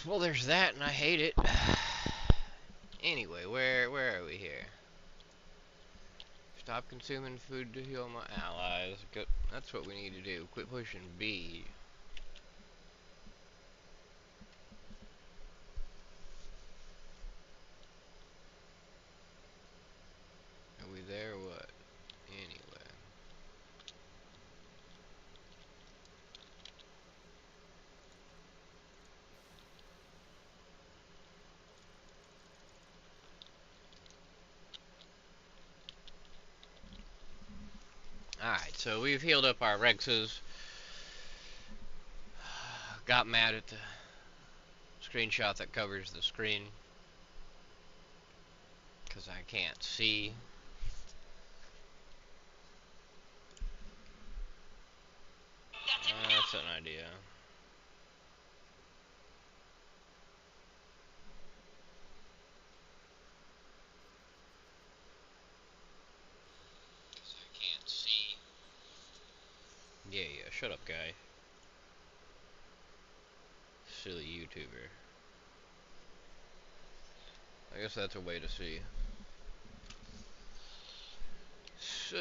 Well, there's that, and I hate it. Anyway, where are we here? Stop consuming food to heal my allies. Good. That's what we need to do. Quit pushing B. Are we there or what? Anyway. Alright, so we've healed up our Rexes. Got mad at the screenshot that covers the screen. Because I can't see. That's an idea. Can't see. Yeah, shut up, guy. Silly YouTuber. I guess that's a way to see. So,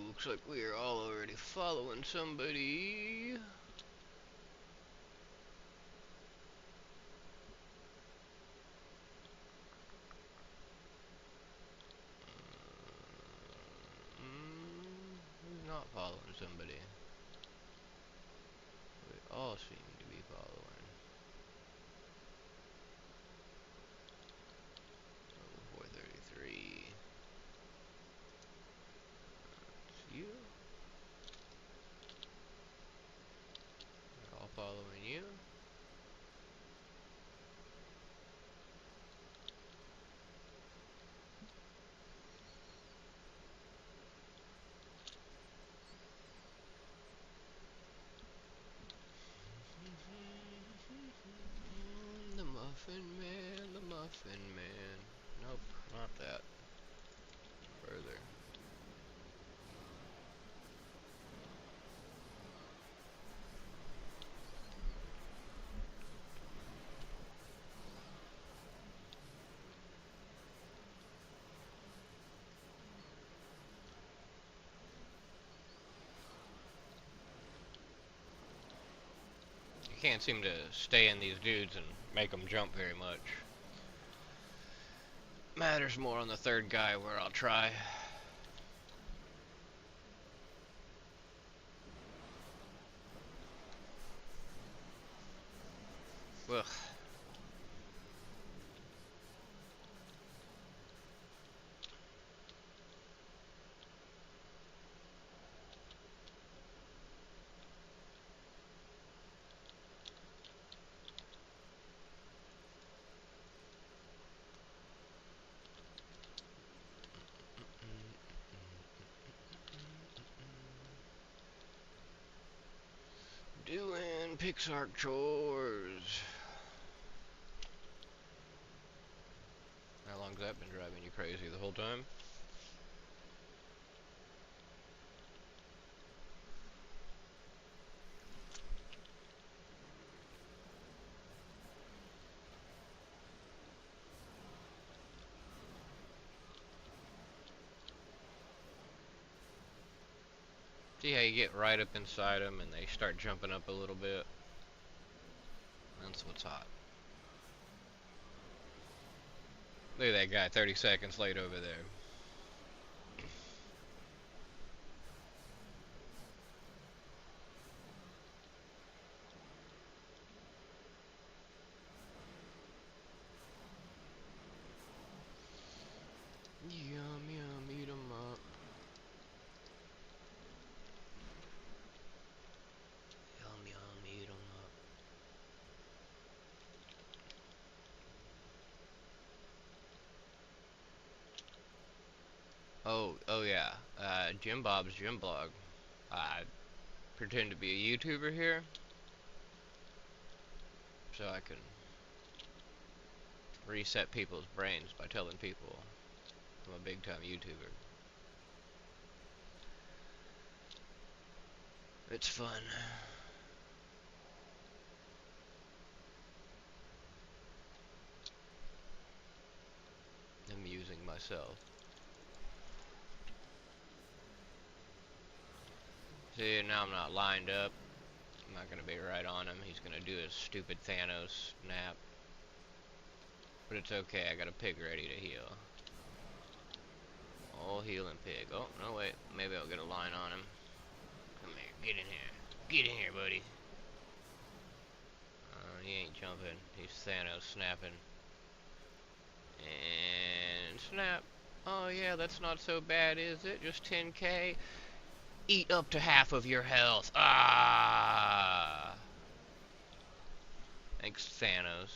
looks like we are all already following somebody. Who's not following somebody? We all seem to be following. Oh, 433. It's you? They're all following you? The Muffin Man, the Muffin Man. Nope, not that. Further. You can't seem to stay in these dudes and make them jump very much. Matters more on the third guy where I'll try. Ugh. Doing PixARK Chores. How long's that been driving you crazy? The whole time? See how you get right up inside them and they start jumping up a little bit? That's what's hot. Look at that guy 30 seconds late over there. Yum, yum, eat 'em up. Yum, yum, eat 'em up. Oh yeah. Jim Bob's Gym Blog. I pretend to be a YouTuber here, so I can reset people's brains by telling people I'm a big time YouTuber. It's fun. myself. See, now I'm not lined up. I'm not gonna be right on him. He's gonna do his stupid Thanos snap. But it's okay, I got a pig ready to heal. Oh, healing pig. Oh, no, wait. Maybe I'll get a line on him. Come here, get in here. Get in here, buddy. He ain't jumping. He's Thanos snapping. And snap. Oh, yeah, that's not so bad, is it? Just 10k? Eat up to half of your health. Ah! Thanks, Thanos.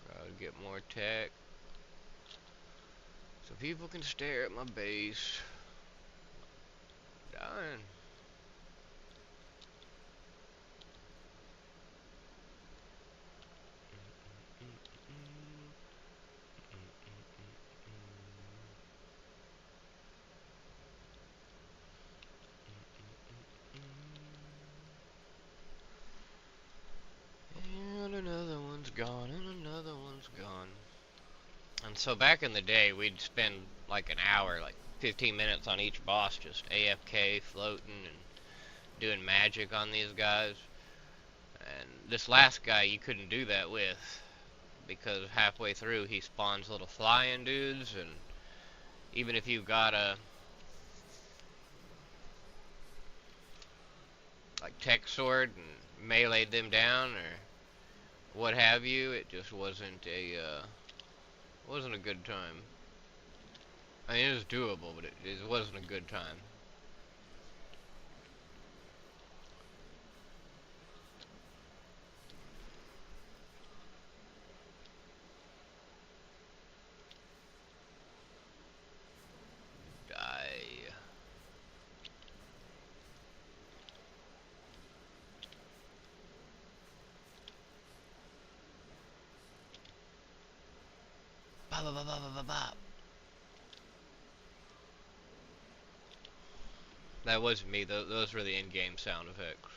Gotta get more tech. So people can stare at my base. Dying. And another one's gone, and another one's gone. And so back in the day, we'd spend like an hour, like 15 minutes on each boss, just AFK, floating, and doing magic on these guys. And this last guy, you couldn't do that with, because halfway through he spawns little flying dudes, and even if you got a like tech sword and meleeed them down or what have you, it just wasn't a good time. I mean, it was doable, but it wasn't a good time. Die. Ba ba ba ba ba ba ba. That wasn't me. Those were the in-game sound effects.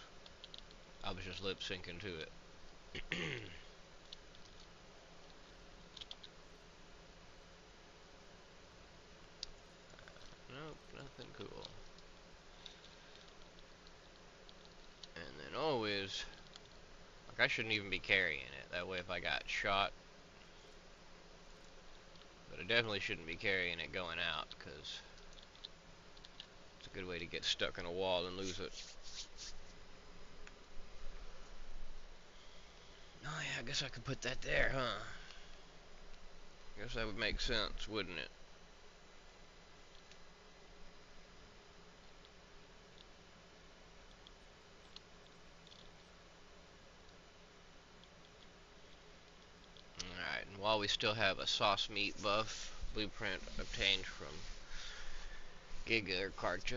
I was just lip syncing to it. Nope, nothing cool. And then always, like I shouldn't even be carrying it. That way if I got shot, but I definitely shouldn't be carrying it going out, because it's a good way to get stuck in a wall and lose it. Oh yeah, I guess I could put that there, huh? Guess that would make sense, wouldn't it? Alright, and while we still have a sauce meat buff, blueprint obtained from PixARK,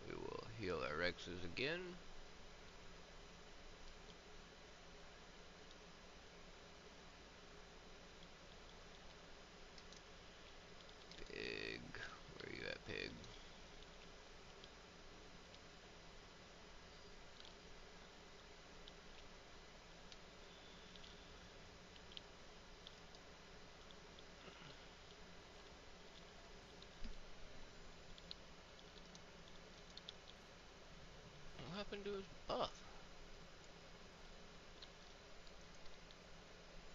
we will heal our Rexes again. Pig, where you at, pig? What happened to his buff?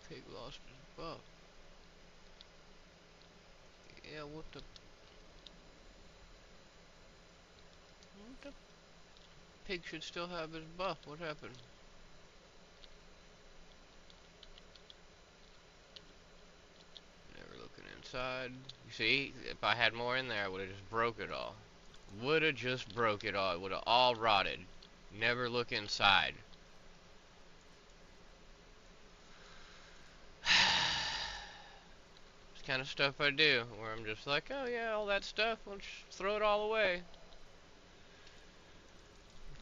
Pig lost his buff. Yeah, what the... What the... Pig should still have his buff. What happened? Never looking inside. You see, if I had more in there, I would have just broke it all. Would have just broke it all. It would have all rotted. Never look inside. It's the kind of stuff I do, where I'm just like, oh yeah, all that stuff, let's throw it all away.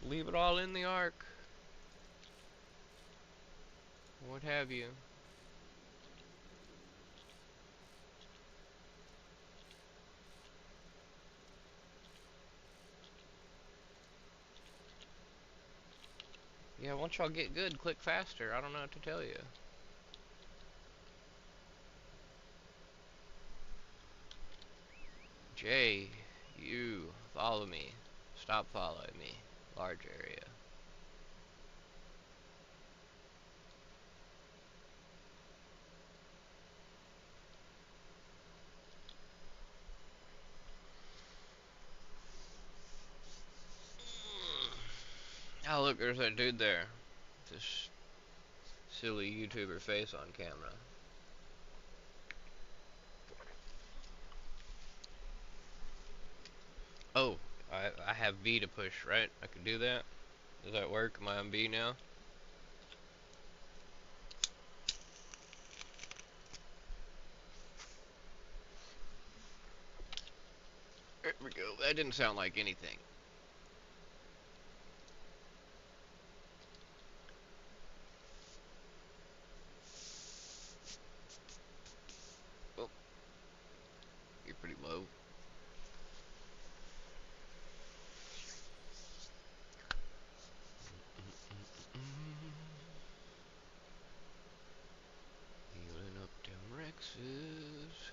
Leave it all in the ark. What have you. Yeah, once y'all get good, click faster. I don't know what to tell you. J, you, follow me. Stop following me. Large area. Oh, look, there's that dude there. This silly YouTuber face on camera. Oh, I have B to push, right? I can do that? Does that work? Am I on B now? There we go. That didn't sound like anything. Oh, you're pretty low. Healing up them Rexes.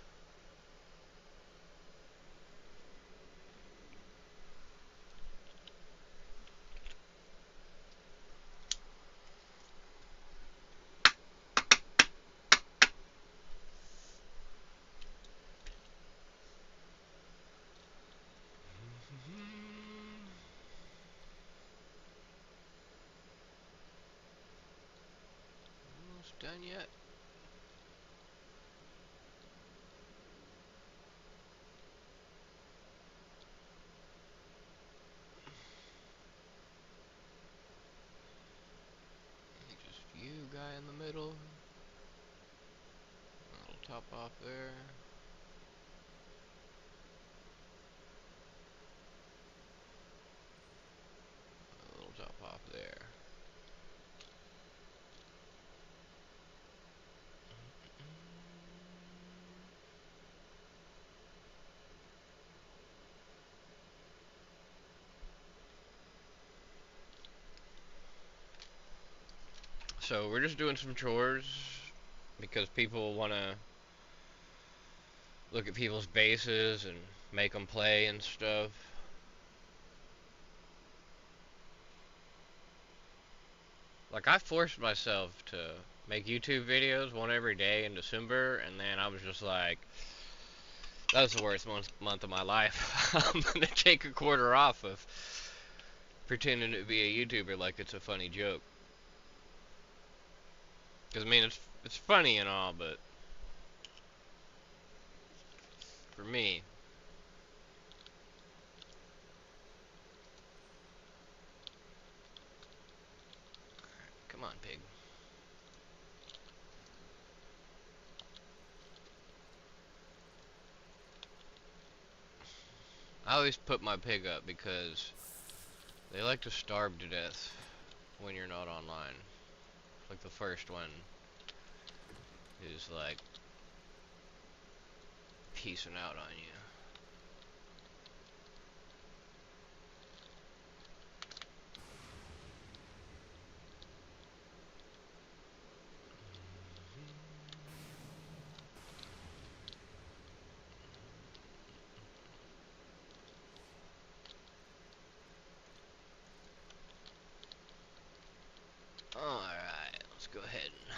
Almost done yet? Just you, guy in the middle. A little top off there. A little top off there. So we're just doing some chores because people want to look at people's bases and make them play and stuff. Like, I forced myself to make YouTube videos, one every day in December, and then I was just like, that was the worst month of my life. I'm gonna take a quarter off of pretending to be a YouTuber like it's a funny joke. Because, I mean, it's funny and all, but for me, come on, pig. I always put my pig up because they like to starve to death when you're not online. Like, the first one is like peacing out on you. Alright, let's go ahead and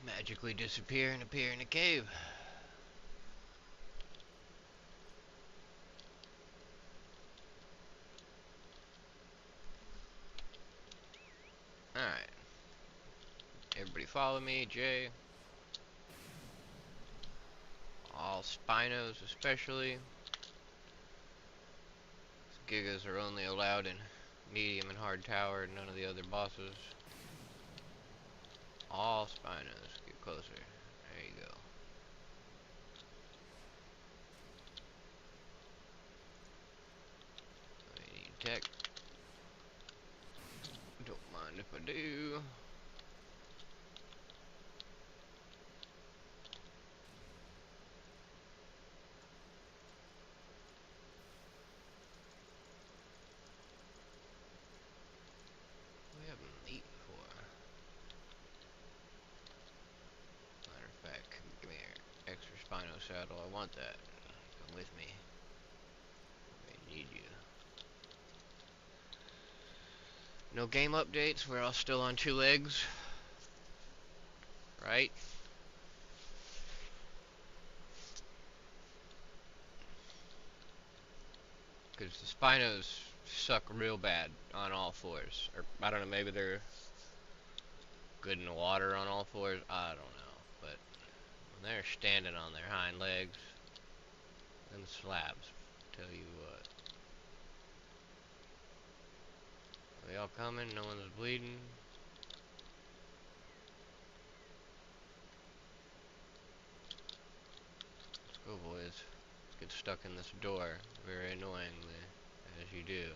magically disappear and appear in a cave. follow me, Jay. All Spinos especially. Gigas are only allowed in medium and hard tower, none of the other bosses. All Spinos, get closer. There you go. I need tech. Don't mind if I do. We haven't eaten before. Matter of fact, give me your extra Spino saddle. I want that. Come with me. I need you. No game updates. We're all still on 2 legs. Right? Because the Spinos suck real bad on all 4s. Or, I don't know, maybe they're good in the water on all 4s. I don't know. But when they're standing on their hind legs, them slabs, tell you what. Are they all coming? No one's bleeding? Let's go, boys. Get stuck in this door very annoyingly, as you do.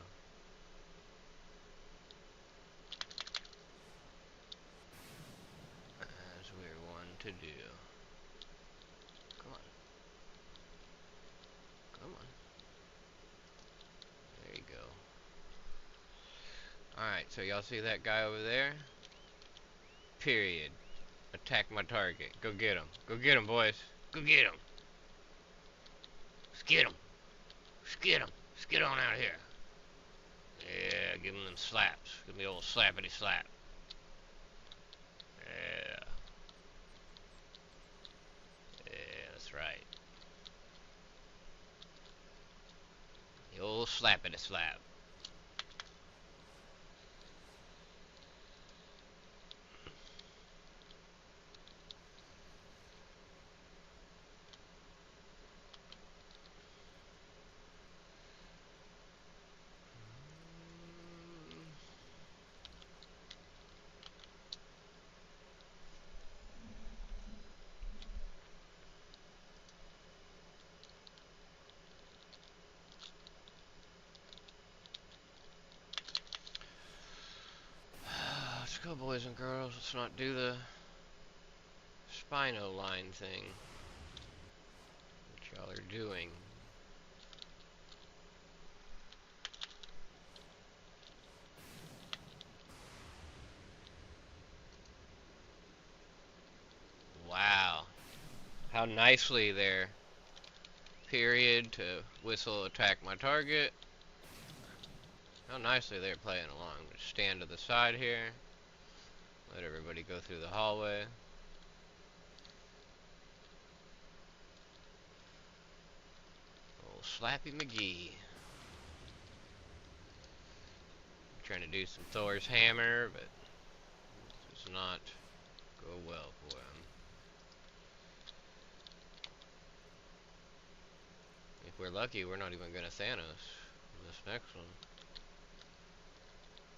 As we're one to do. Come on. Come on. There you go. Alright, so y'all see that guy over there? Period. Attack my target. Go get him. Go get him, boys. Go get him. Let's get him. Let's get him. Let's get on out of here. Yeah, give him them slaps. Give me the old slappity slap. Yeah. Yeah, that's right. The old slappity slap. Let's go, boys and girls. Let's not do the Spino line thing, which y'all are doing. Wow. How nicely there. Period to whistle attack my target. How nicely they're playing along. Just stand to the side here. Let everybody go through the hallway. Old Slappy McGee. Trying to do some Thor's hammer, but it does not go well for him. If we're lucky, we're not even going to Thanos in this next one.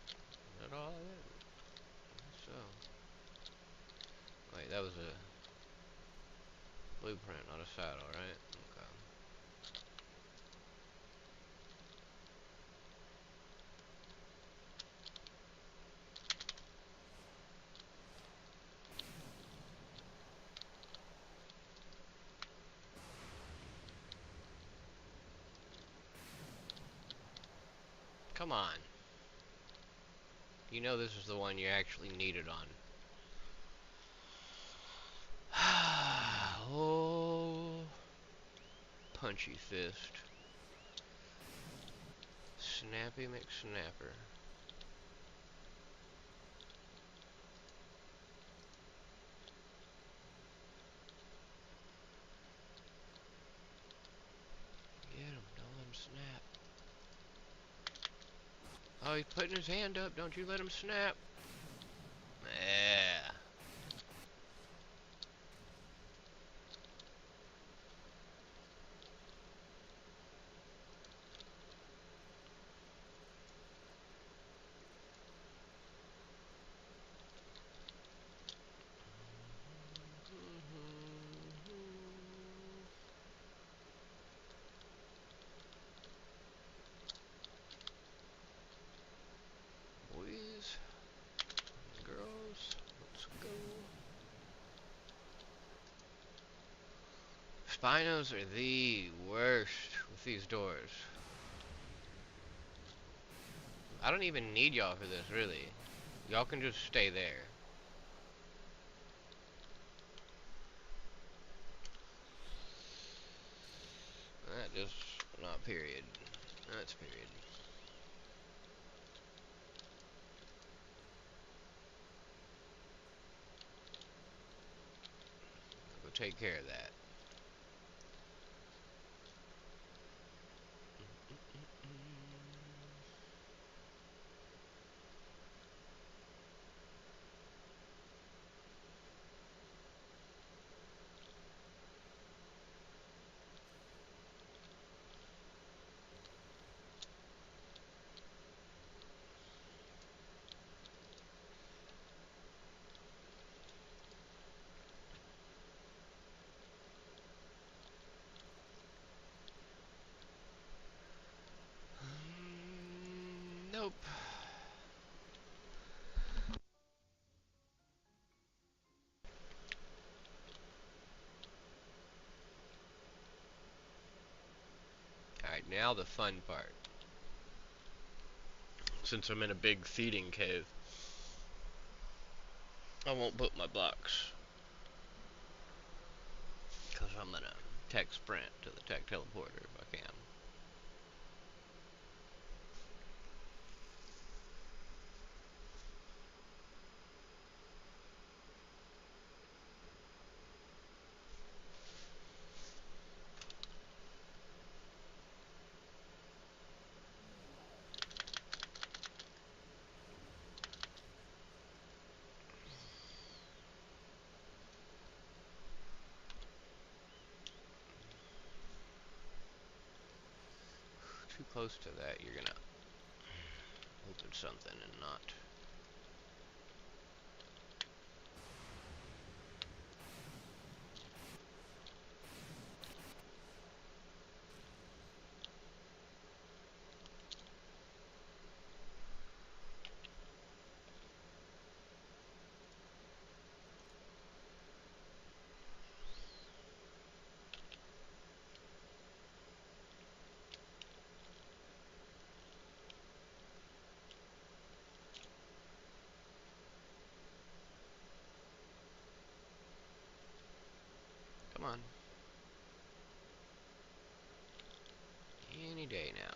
Is that all I did? I guess so. Wait, that was a blueprint, not a saddle, right? Okay. Come on. You know this is the one you actually needed on. Oh. Punchy fist. Snappy McSnapper. Get him, don't let him snap. Oh, he's putting his hand up, don't you let him snap. Yeah. Binos are the worst with these doors. I don't even need y'all for this, really. Y'all can just stay there. That just, not period. That's period. I'll go take care of that. Nope. Alright, now the fun part. Since I'm in a big feeding cave, I won't put my blocks. Because I'm gonna tech sprint to the tech teleporter if I can. Too close to that, you're gonna open something and not. Come on. Any day now.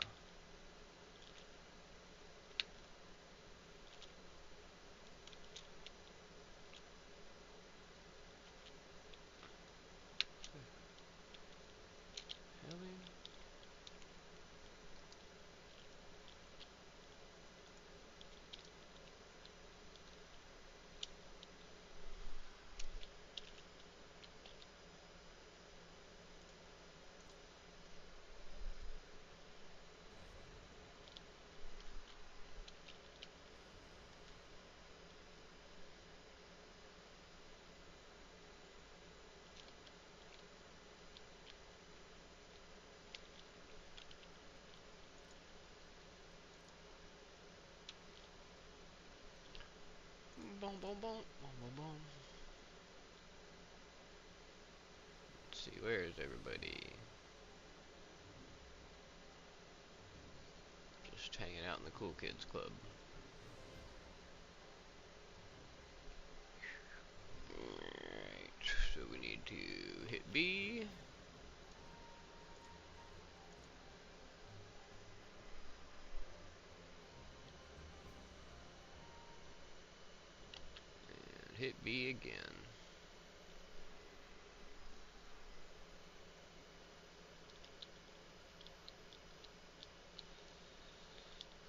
Really? Boom, boom, boom, boom, boom, boom. Let's see, where is everybody? Just hanging out in the cool kids club. Alright, so we need to hit B. And hit B again.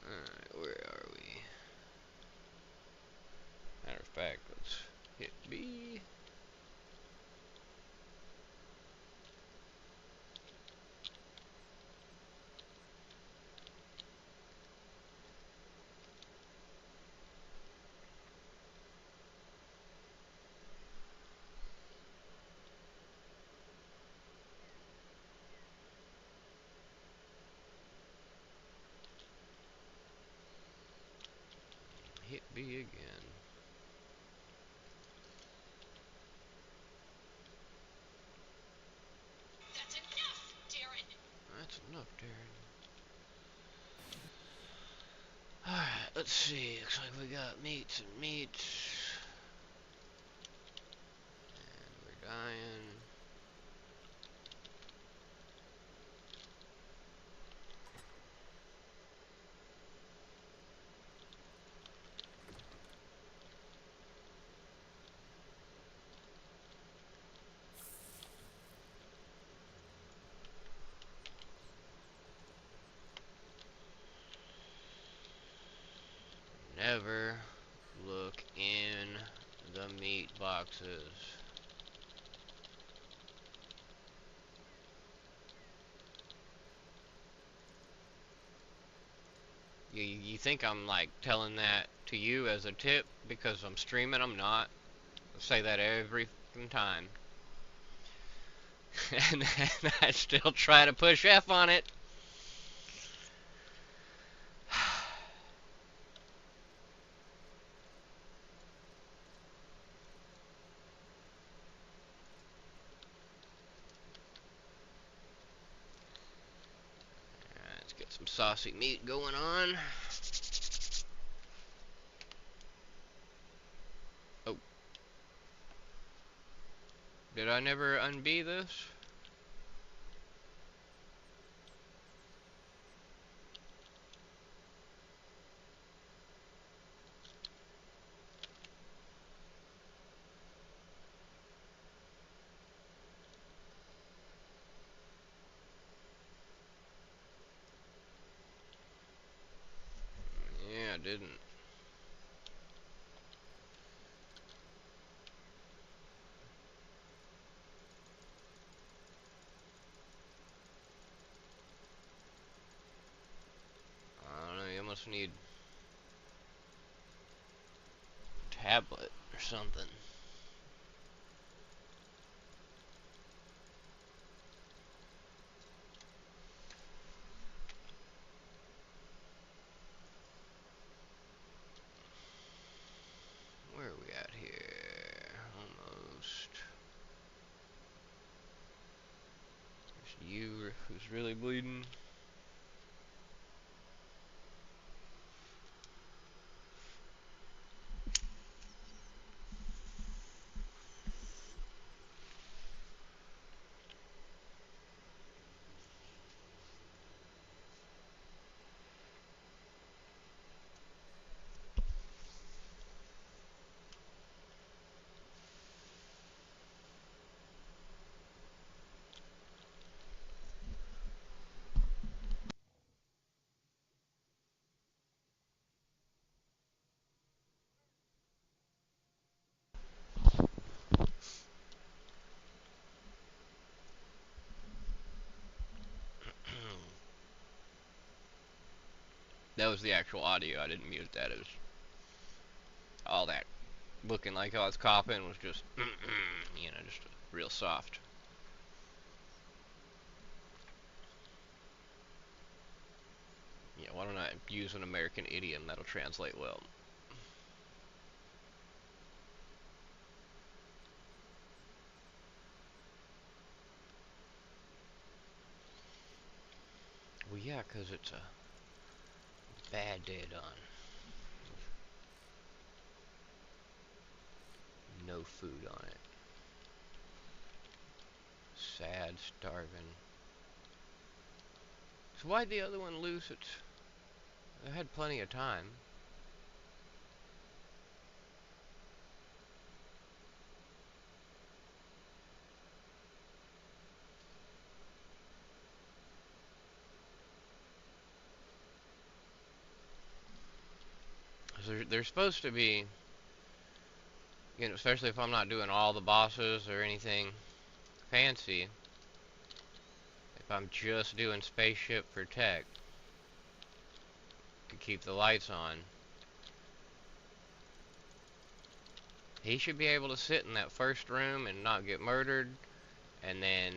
Alright, where are we? Matter of fact, let's hit B. Hit B again. Alright, let's see. Looks like we got meats and meats. And we're dying. Never look in the meat boxes. You think I'm like telling that to you as a tip because I'm streaming? I'm not. I say that every time. And then I still try to push F on it. Alright, let's get some saucy meat going on. Oh. Did I never unbee this? Yeah, I didn't. I don't know, you must need a tablet or something. Where are we at here? Almost. There's you who's really bleeding. That was the actual audio. I didn't mute that. It was all that looking like I was coughing was just, you know, just real soft. Yeah, why don't I use an American idiom that'll translate well? Well, yeah, 'cause it's a bad day done. No food on it. Sad, starving. So why'd the other one lose its... It had plenty of time. They're supposed to be, you know, especially if I'm not doing all the bosses or anything fancy. If I'm just doing spaceship for tech to keep the lights on, he should be able to sit in that first room and not get murdered, and then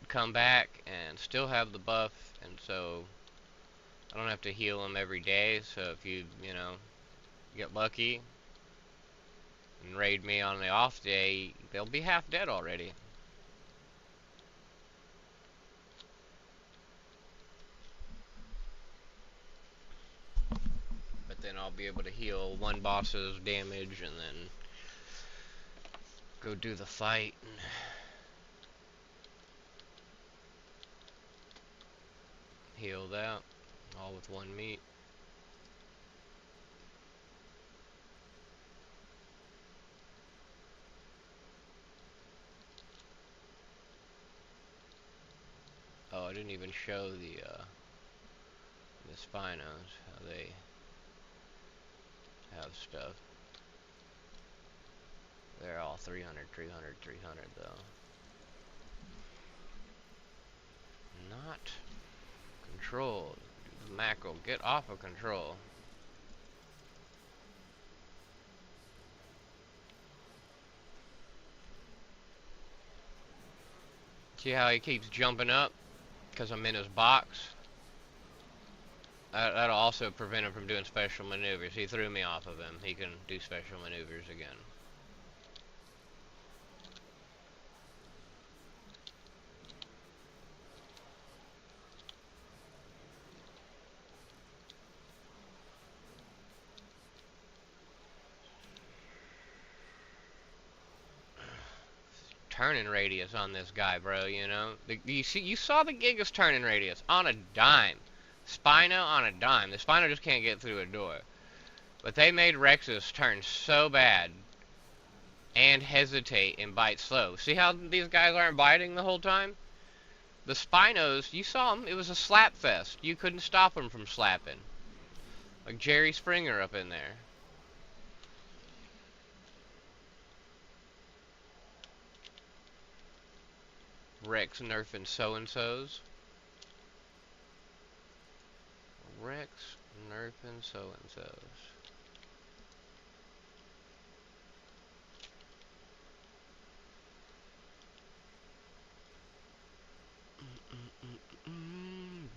come back and still have the buff, and so I don't have to heal him every day. So if you know, get lucky and raid me on the off day, they'll be half dead already. be able to heal one boss's damage and then go do the fight. Heal that, all with one meat. Oh, I didn't even show the Spinos, how they have stuff. They're all 300, 300, 300 though. Not controlled. Mackerel, get off of control. See how he keeps jumping up? Because I'm in his box. That'll also prevent him from doing special maneuvers. He threw me off of him. He can do special maneuvers again. Turning radius on this guy, bro, you know? You saw the Giga's turning radius on a dime. Spino on a dime. The Spino just can't get through a door. But they made Rex's turn so bad and hesitate and bite slow. See how these guys aren't biting the whole time? The Spinos, you saw them, it was a slap fest. You couldn't stop them from slapping. Like Jerry Springer up in there. Rex nerfing so-and-sos. Rex nerfing so-and-sos.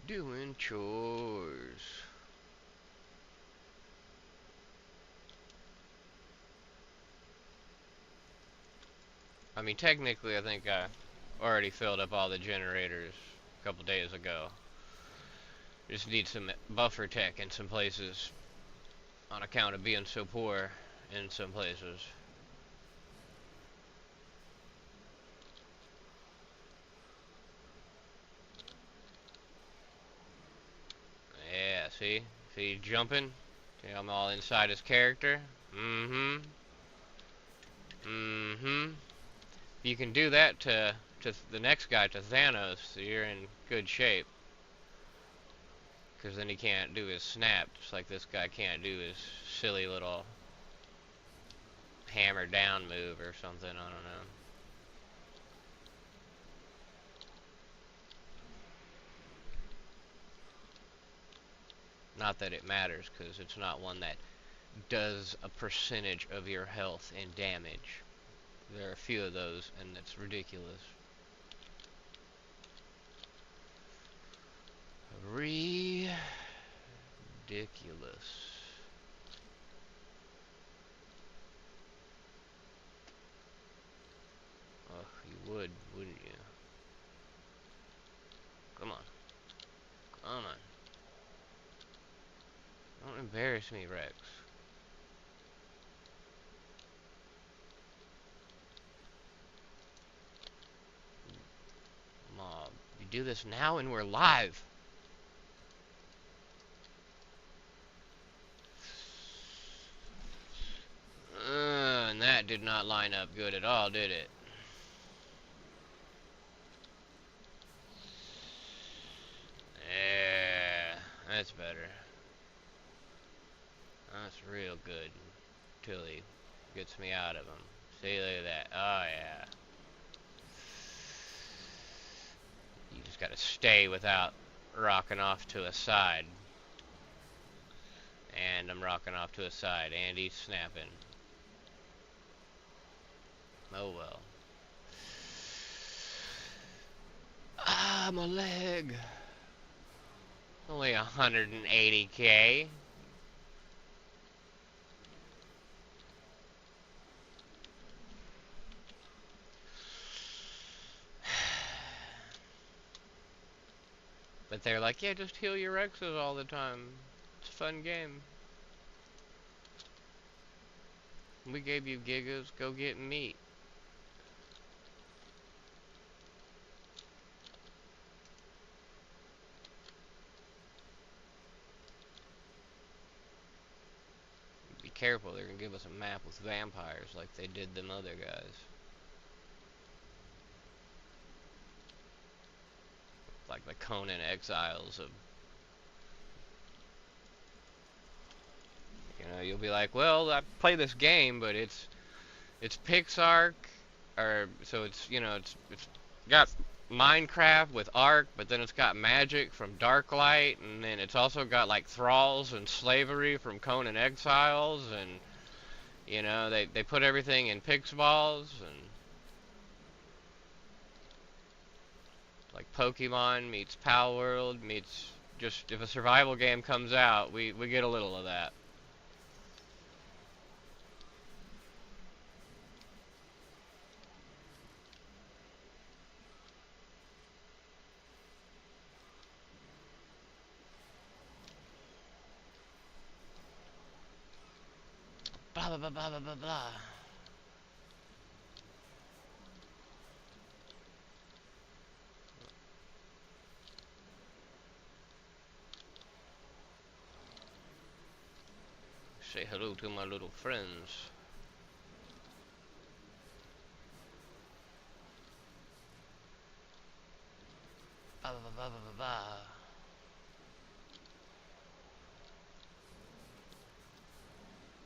Doing chores. I mean, technically, I think I already filled up all the generators a couple days ago. Just need some buffer tech in some places on account of being so poor in some places. Yeah, see? See, jumping? See, I'm all inside his character? Mm-hmm. Mm-hmm. You can do that to the next guy, to Thanos, so you're in good shape. Because then he can't do his snap, just like this guy can't do his silly little hammer down move or something, I don't know. Not that it matters, because it's not one that does a percentage of your health and damage. There are a few of those, and it's ridiculous. Ridiculous. Oh, you would, wouldn't you? Come on. Come on. Don't embarrass me, Rex. Mob. We do this now and we're live. And that did not line up good at all, did it? Yeah, that's better. That's real good. Till he gets me out of him. See, look at that. Oh, yeah. You just gotta stay without rocking off to a side. And I'm rocking off to a side. And he's snapping. Oh, well. Ah, my leg. Only 180k. But they're like, yeah, just heal your Rexes all the time. It's a fun game. We gave you gigas, go get meat. Be careful, they're gonna give us a map with vampires like they did them other guys. Like the Conan Exiles of, you know, you'll be like, well, I play this game, but it's PixARK, or so it's, you know, it's got Minecraft with Ark, but then it's got magic from Darklight, and then it's also got like thralls and slavery from Conan Exiles, and you know, they put everything in Pixballs, and like Pokemon meets Pal World meets, just if a survival game comes out, we get a little of that. Blah blah blah blah blah blah blah. Say hello to my little friends. Blah blah blah blah blah blah.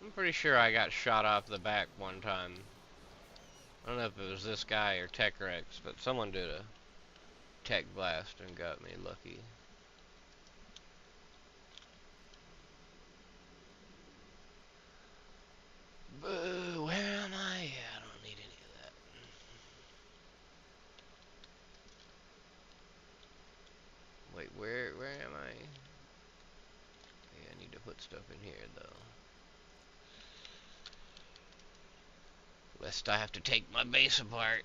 I'm pretty sure I got shot off the back one time. I don't know if it was this guy or Tech Rex, but someone did a tech blast and got me lucky. Boo, where am I? I don't need any of that. Wait, where am I? Okay, I need to put stuff in here though. Lest I have to take my base apart.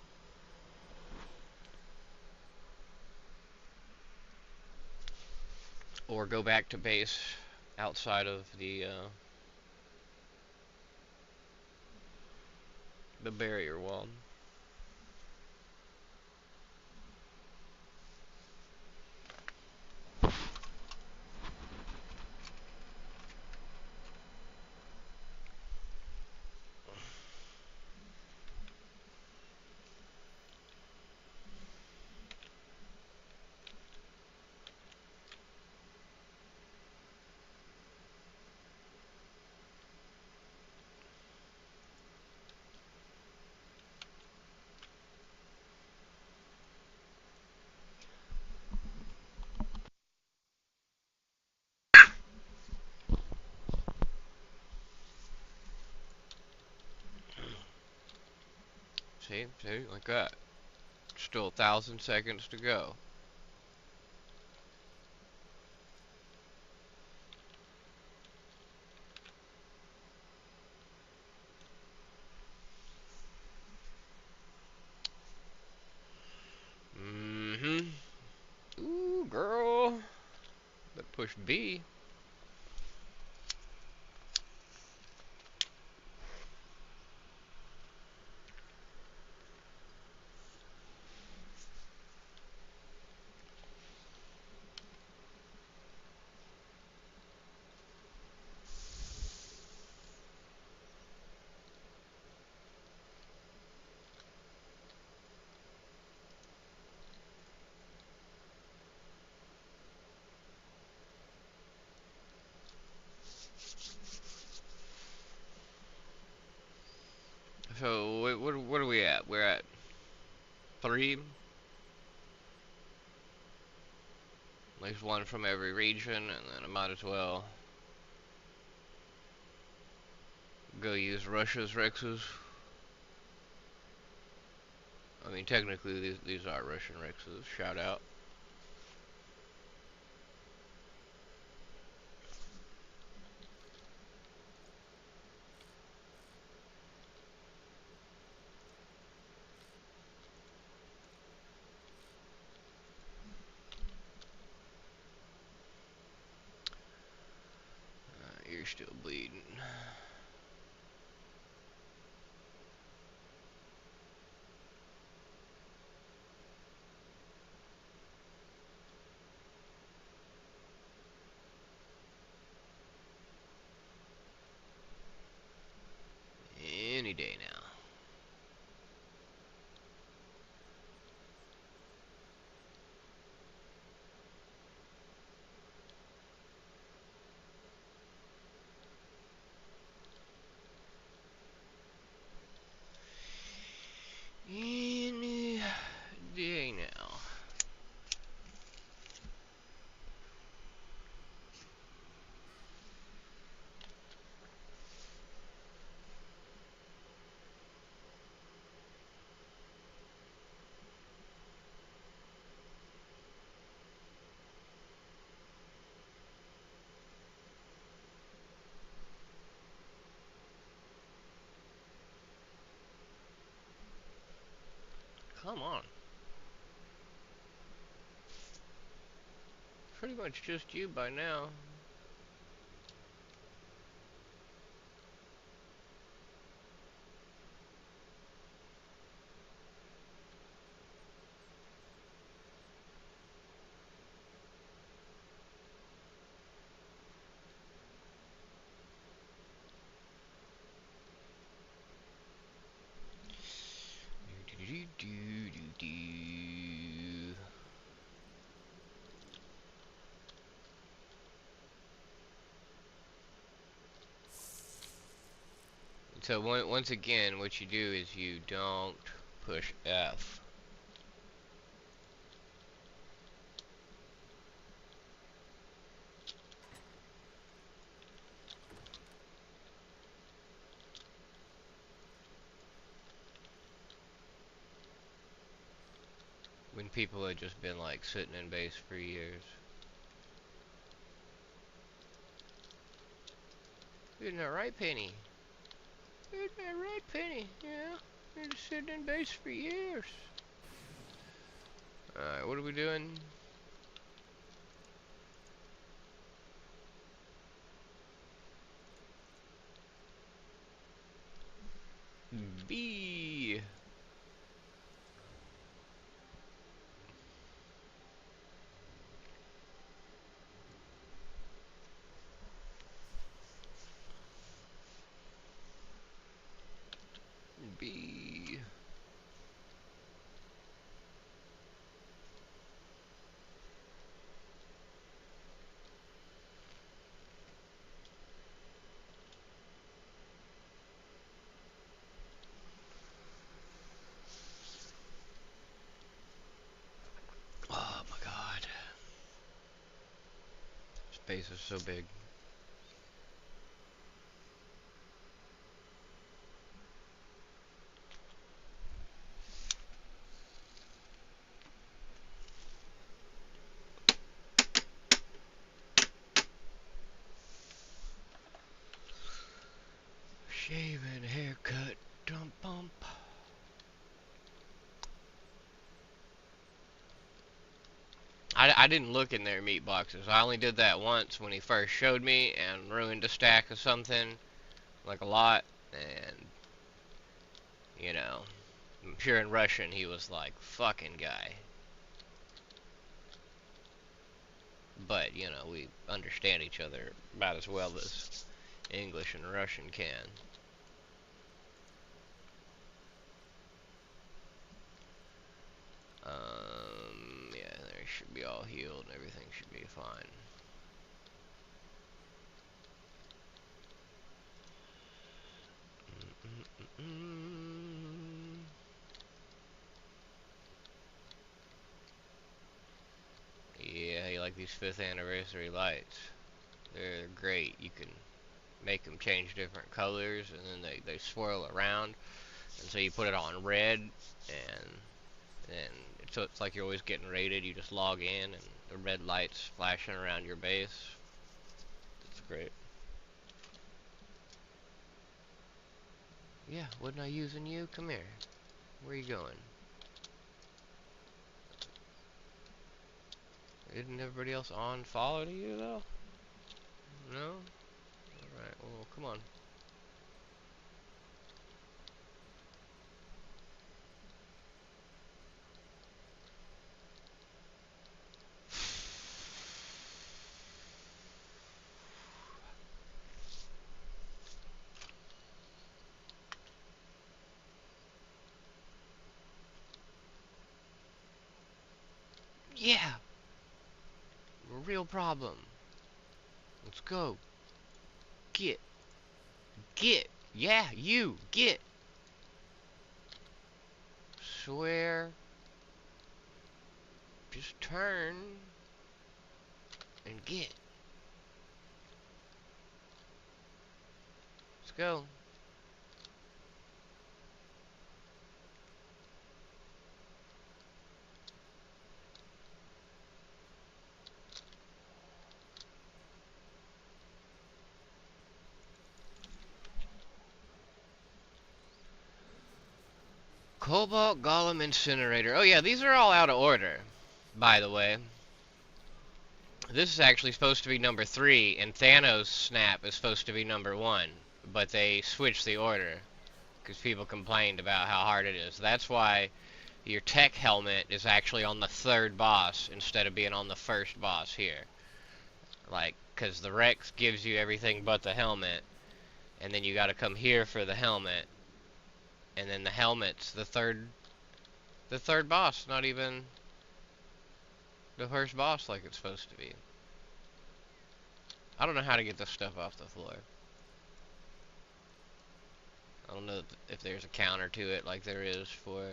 Or go back to base outside of the barrier wall. See, like that. Still 1,000 seconds to go. Mm-hmm. Ooh, girl. Better push B. So, what are we at? We're at 3. At least one from every region, and then I might as well go use Russia's Rexes. I mean, technically, these are Russian Rexes. Shout out. You're still bleeding. Any day now. Come on. Pretty much just you by now. So once again, what you do is you don't push F. When people have just been like sitting in base for years. Isn't that right, Penny? Isn't that right, Penny? Yeah. You're just sitting in base for years. Alright, what are we doing? B. B. Oh my god. Space is so big. Shaving, haircut, dump bump. I didn't look in their meat boxes. I only did that once when he first showed me and ruined a stack of something, like a lot, and, you know, I'm sure in Russian he was like, fucking guy. But, you know, we understand each other about as well as English and Russian can. Yeah, they should be all healed and everything should be fine. Yeah, you like these 5th anniversary lights. They're great. You can make them change different colors and then they swirl around. And so you put it on red and so it's like you're always getting rated. You just log in and the red lights flashing around your base. It's great. Yeah, wasn't I using you? Come here. Where you going? Isn't everybody else on follow to you though? No? Alright, well come on. Yeah! A real problem. Let's go. Get. Get. Yeah, you. Get. swear. Just turn and get. Let's go. Cobalt Golem Incinerator. Oh yeah, these are all out of order, by the way. This is actually supposed to be number 3, and Thanos' snap is supposed to be number 1. But they switched the order, because people complained about how hard it is. That's why your tech helmet is actually on the 3rd boss, instead of being on the 1st boss here. Like, because the Rex gives you everything but the helmet, and then you gotta come here for the helmet, and then the helmet's the third boss, not even the 1st boss like it's supposed to be. I don't know how to get this stuff off the floor. I don't know if there's a counter to it like there is for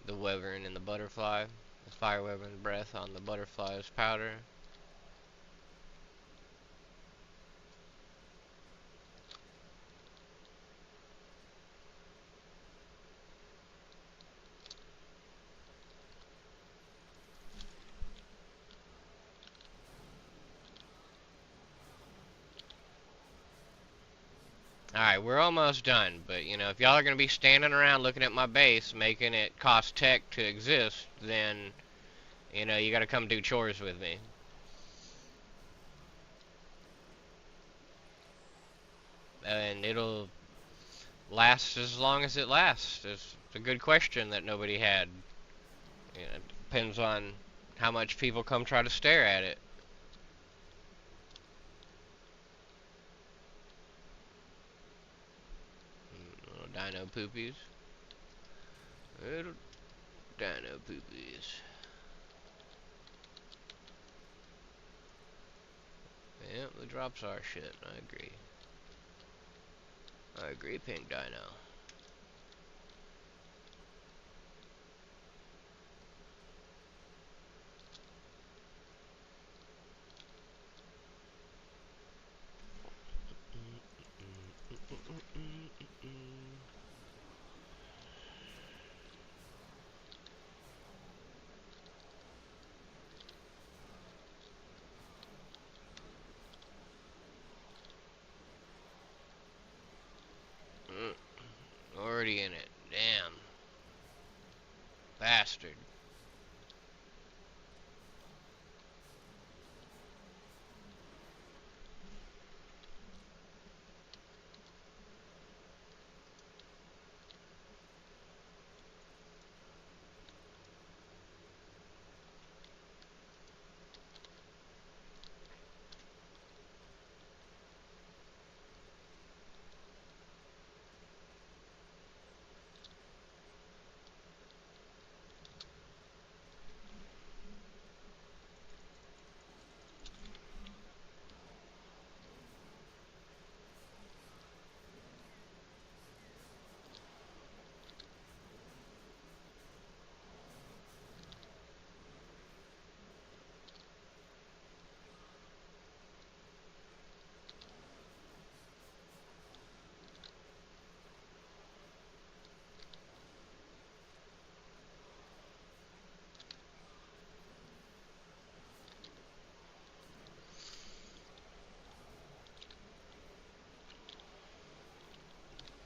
the wyvern and the butterfly. The fire wyvern breath on the butterfly's powder. Alright, we're almost done, but you know, if y'all are gonna be standing around looking at my base, making it cost tech to exist, then, you know, you gotta come do chores with me. And it'll last as long as it lasts. It's a good question that nobody had. You know, it depends on how much people come try to stare at it. Little dino poopies. Little dino poopies. Yeah, the drops are shit. I agree. I agree, Pink Dino. Already in it. Damn. Bastard.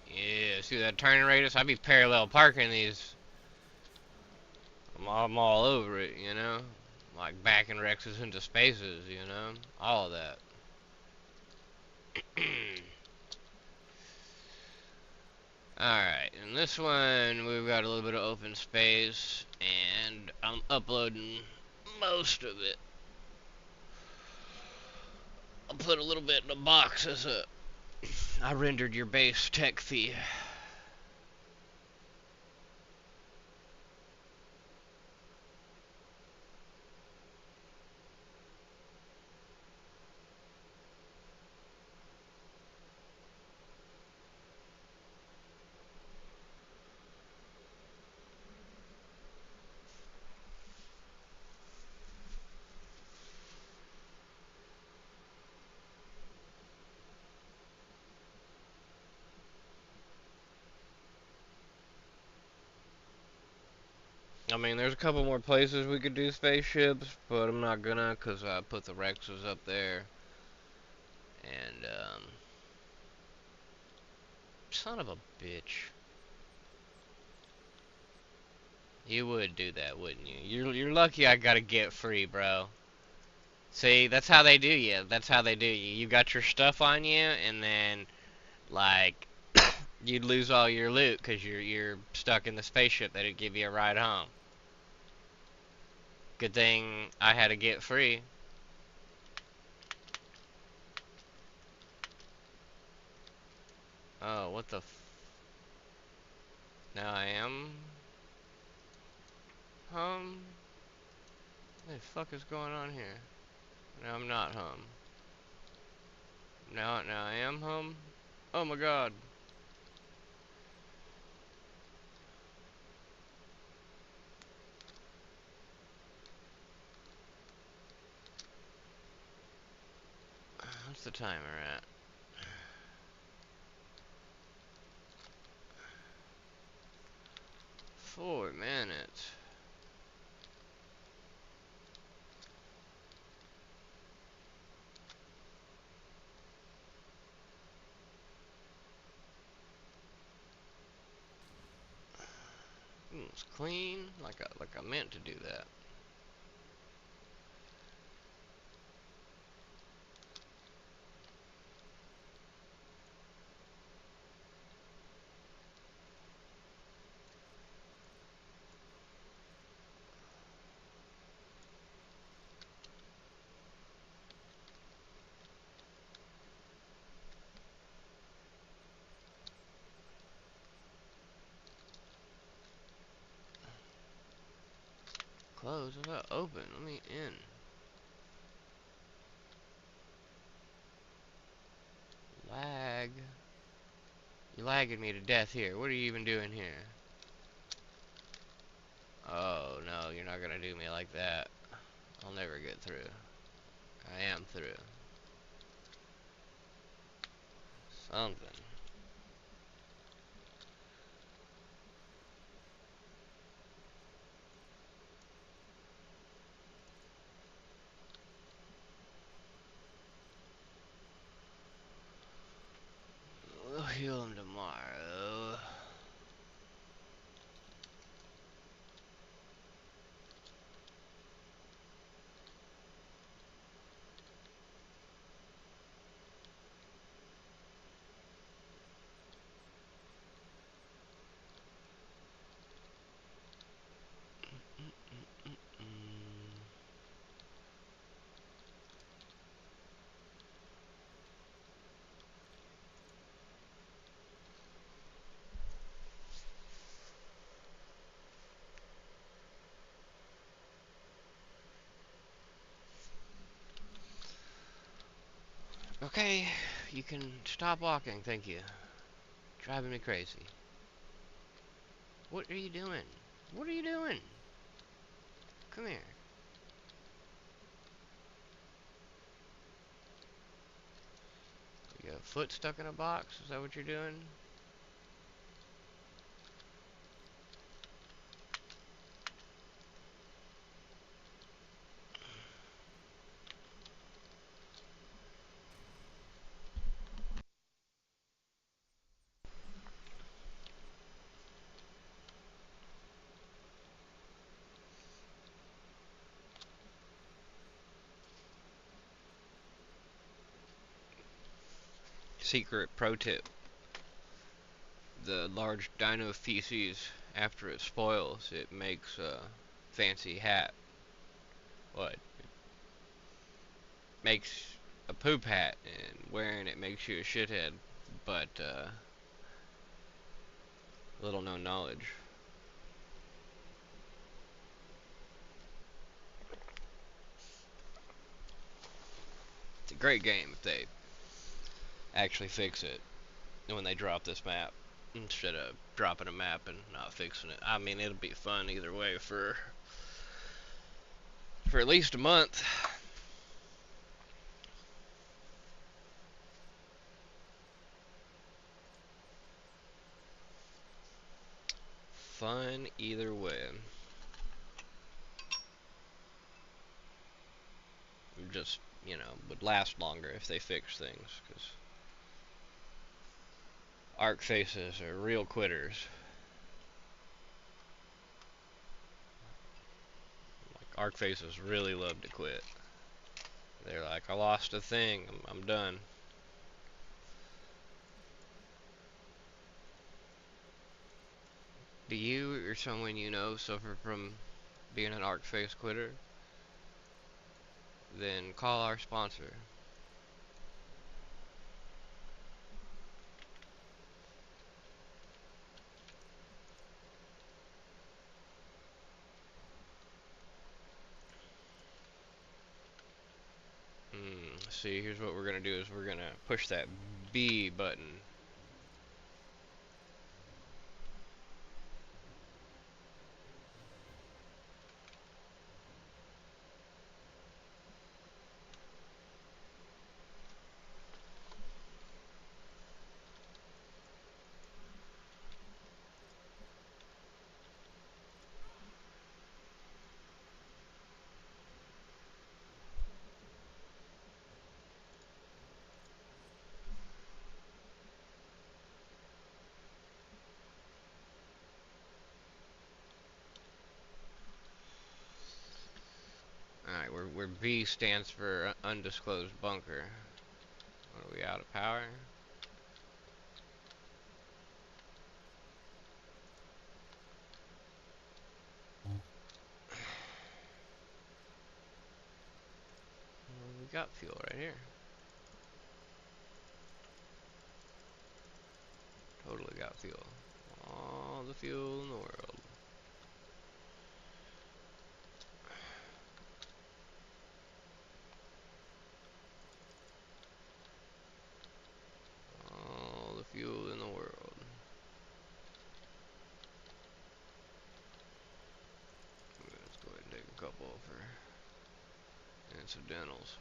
Yeah, see that turning radius? I'd be parallel parking these. I'm all over it, you know? Like backing Rexes into spaces, you know? All of that. Alright, in this one, we've got a little bit of open space, and I'm uploading most of it. I'll put a little bit in the box as a... I rendered your base tech fee. I mean, there's a couple more places we could do spaceships, but I'm not gonna, cause I put the Rexes up there, and son of a bitch. You would do that, wouldn't you? You're lucky I got a get free, bro. See, that's how they do you. That's how they do you. You got your stuff on you, and then like you'd lose all your loot because you're stuck in the spaceship. They didn't give you a ride home. Good thing I had to get free. Oh, what the? Now I am home. What the fuck is going on here? Now I'm not home. Now I am home. Oh my god. What's the timer at? 4 minutes. It's clean, like I meant to do that. Close. I thought open. Let me in. Lag. You're lagging me to death here. What are you even doing here? Oh no, you're not gonna do me like that. I'll never get through. I am through. Something. We'll heal him tomorrow. Okay, you can stop walking, thank you. Driving me crazy. What are you doing? What are you doing? Come here. You got a foot stuck in a box? Is that what you're doing? Secret pro tip. The large dino feces, after it spoils, it makes a fancy hat. What? Makes a poop hat, and wearing it makes you a shithead. But, little known knowledge. It's a great game if they actually fix it when they drop this map. Instead of dropping a map and not fixing it. I mean, it'll be fun either way for at least a month. Fun either way. just, you know, would last longer if they fixed things. Because arc faces are real quitters. Like, arc faces really love to quit. They're like, I lost a thing, I'm done. Do you or someone you know suffer from being an arc face quitter? Then call our sponsor. See, here's what we're gonna do is we're gonna push that B button. Alright, where B stands for undisclosed bunker. What are we, out of power? Well, we got fuel right here. Totally got fuel. All the fuel in the world. All the fuel in the world. Let's go ahead and take a couple for incidentals.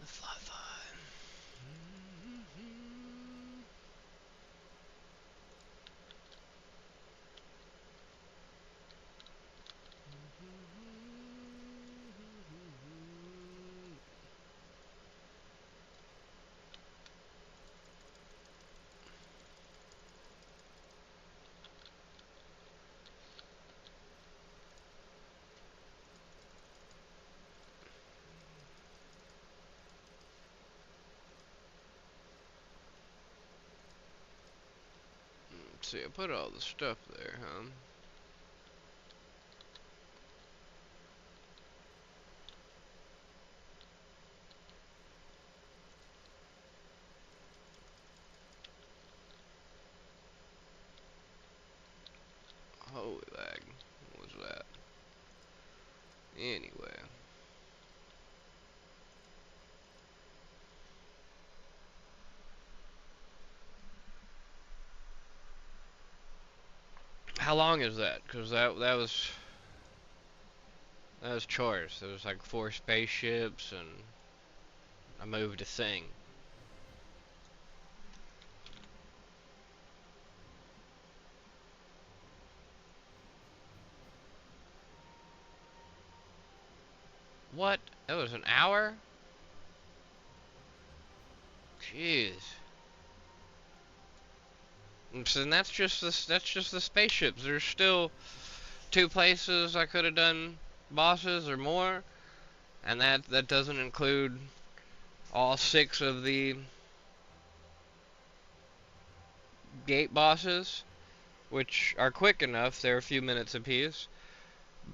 The fly. Let's see, I put all the stuff there, huh? Holy lag. What was that? Anyway. How long is that? Because that was chores. There was like 4 spaceships and I moved a thing. What? That was an hour? Jeez. So then that's just the spaceships. There's still 2 places I could have done bosses or more, and that doesn't include all 6 of the gate bosses, which are quick enough. They're a few minutes apiece.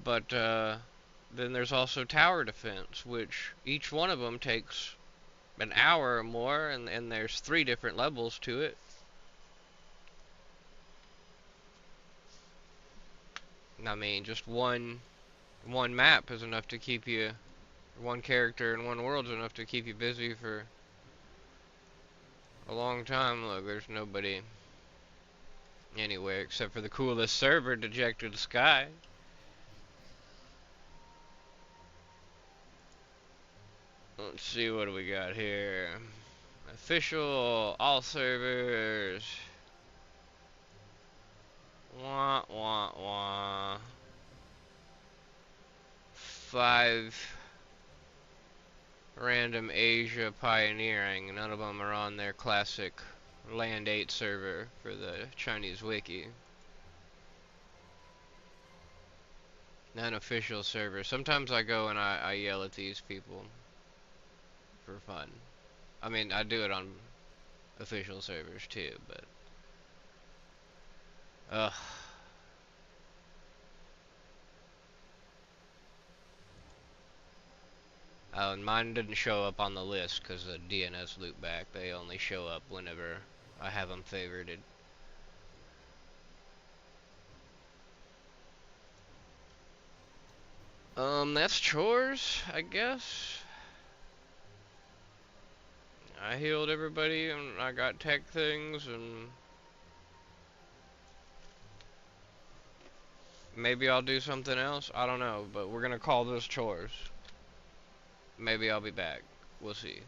But then there's also tower defense, which each one of them takes an hour or more, and there's 3 different levels to it. I mean, just one One map is enough to keep you, one character in one world is enough to keep you busy for a long time. Look, there's nobody anywhere except for the coolest server, Dejected Sky. Let's see, what do we got here? Official, all servers. Wah, wah, wah. 5 random Asia pioneering. None of them are on their classic Land 8 server for the Chinese wiki. None official server. Sometimes I go and I yell at these people for fun. I mean, I do it on official servers too, but ugh. Oh, and mine didn't show up on the list because of DNS loopback. They only show up whenever I have them favorited. That's chores, I guess. I healed everybody and I got tech things and maybe I'll do something else. I don't know, but we're gonna call this chores. Maybe I'll be back. We'll see.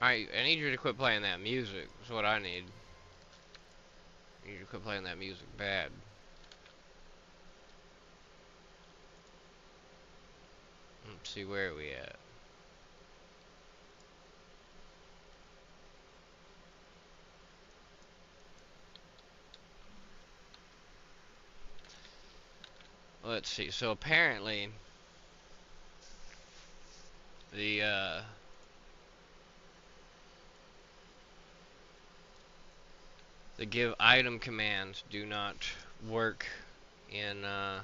I need you to quit playing that music. That's what I need. I need you to quit playing that music bad. Let's see, where are we at? Let's see. So apparently the the give item commands do not work in the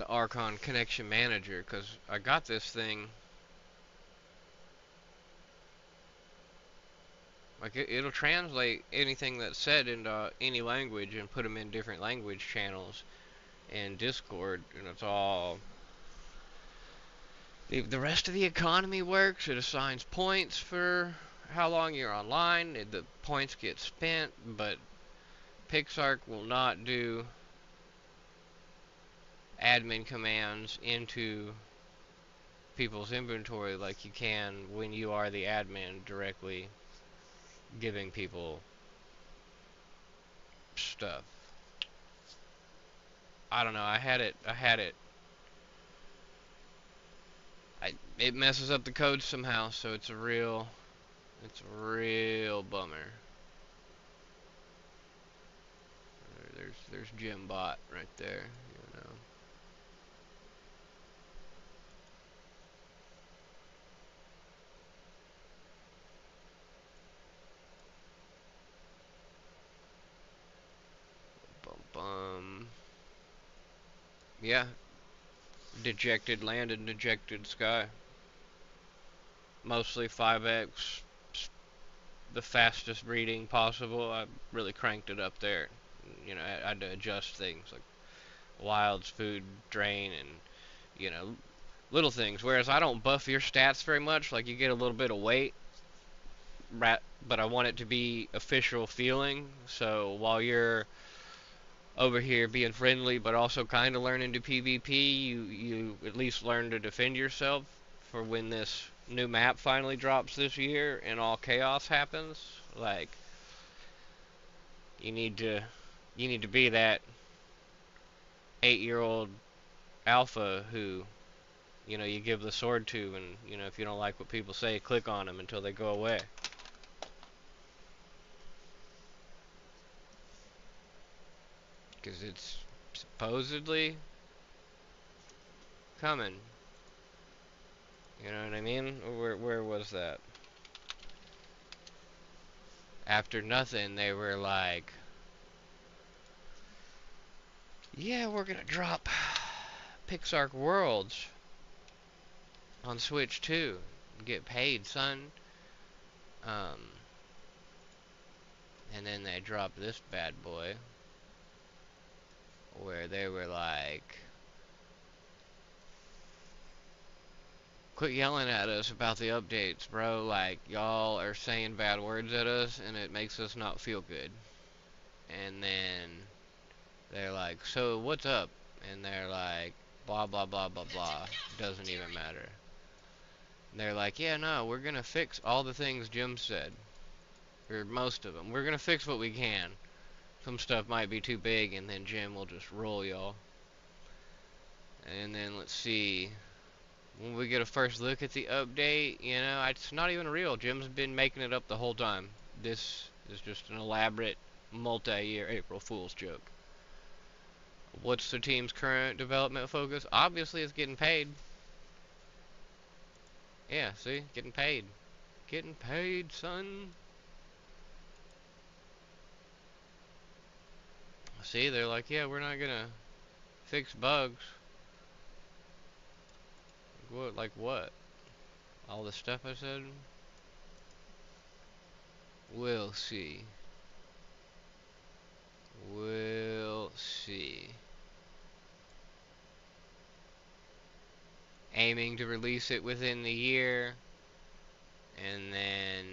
Archon Connection Manager, because I got this thing. Like, it'll translate anything that's said into any language and put them in different language channels in Discord, and it's all. The rest of the economy works. It assigns points for how long you're online. The points get spent, but PixARK will not do admin commands into people's inventory like you can when you are the admin directly giving people stuff. I don't know. It messes up the code somehow, so it's a real bummer. There's Jim Bot right there, you know. Bum bum. Yeah, dejected land and dejected sky. Mostly 5x, the fastest reading possible. I really cranked it up there. You know, I had to adjust things like wilds, food, drain, and you know, little things. Whereas I don't buff your stats very much. Like, you get a little bit of weight but I want it to be official feeling. So while you're over here being friendly, but also kind of learning to PvP, you at least learn to defend yourself for when this new map finally drops this year and all chaos happens. Like you need to you need to be that 8-year-old alpha who you give the sword to, and if you don't like what people say, click on them until they go away. Because it's supposedly coming. You know what I mean? Where was that? After nothing, they were like, yeah, we're gonna drop PixARK Worlds on Switch too. Get paid, son. Um, and then they dropped this bad boy, where they were like, quit yelling at us about the updates, bro. Like, y'all are saying bad words at us, and it makes us not feel good. And then they're like, so what's up? And they're like, blah, blah, blah, blah, blah. Doesn't even matter. And they're like, yeah, no, we're gonna fix all the things Jim said. Or most of them. We're gonna fix what we can. Some stuff might be too big, and then Jim will just roll y'all. And then let's see. When we get a first look at the update, it's not even real. Jim's been making it up the whole time. This is just an elaborate multi-year April Fool's joke. What's the team's current development focus? Obviously, it's getting paid. Yeah, see? Getting paid. Getting paid, son. See, they're like, yeah, we're not gonna fix bugs. What? Like what? All the stuff I said? We'll see. We'll see. Aiming to release it within the year. And then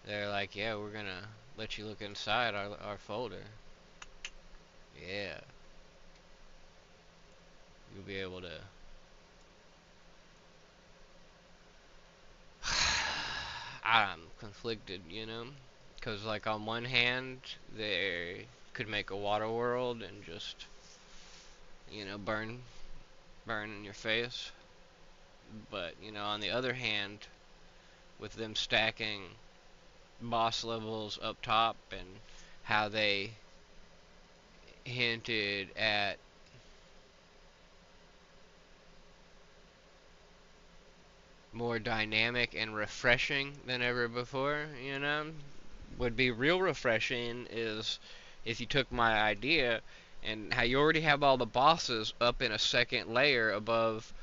they're like, yeah, we're gonna let you look inside our folder. Yeah. You'll be able to. I'm conflicted, Because, like, on one hand, they could make a water world and just, burn in your face. But, on the other hand, with them stacking boss levels up top and how they hinted at more dynamic and refreshing than ever before, would be real refreshing is if you took my idea and how you already have all the bosses up in a second layer above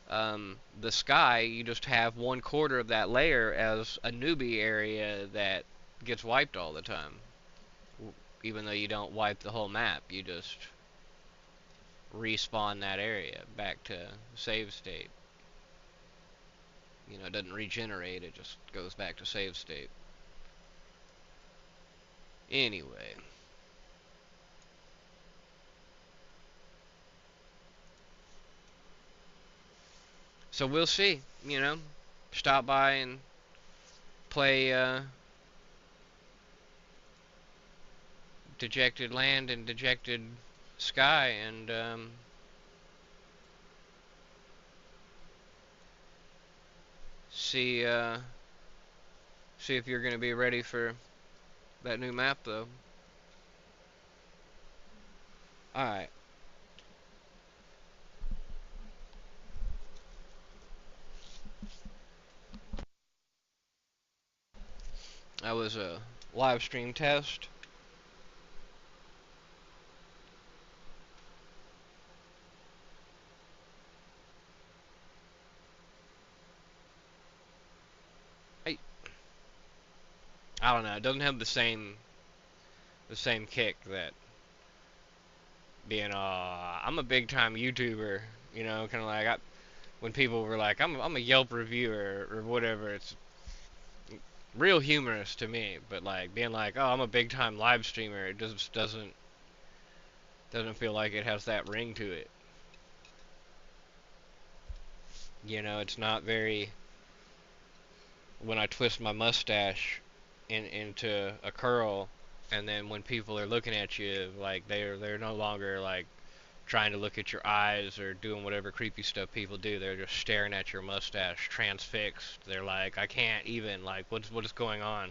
the sky, you just have 1/4 of that layer as a newbie area that gets wiped all the time. Even though you don't wipe the whole map, you just respawn that area back to save state. It doesn't regenerate, it just goes back to save state. Anyway. So we'll see, Stop by and play Dejected Land and Dejected Sky and see see if you're going to be ready for that new map though. Alright. That was a live stream test. I don't know. It doesn't have the same kick that being I'm a big time YouTuber, kind of like when people were like I'm a Yelp reviewer or whatever. real humorous to me. But like being like, oh, I'm a big time live streamer, it just doesn't feel like it has that ring to it. You know, it's not very. When I twist my mustache into a curl, and then when people are looking at you, like they're no longer like trying to look at your eyes or doing whatever creepy stuff people do. They're just staring at your mustache, transfixed. They're like, I can't even, like, what is going on?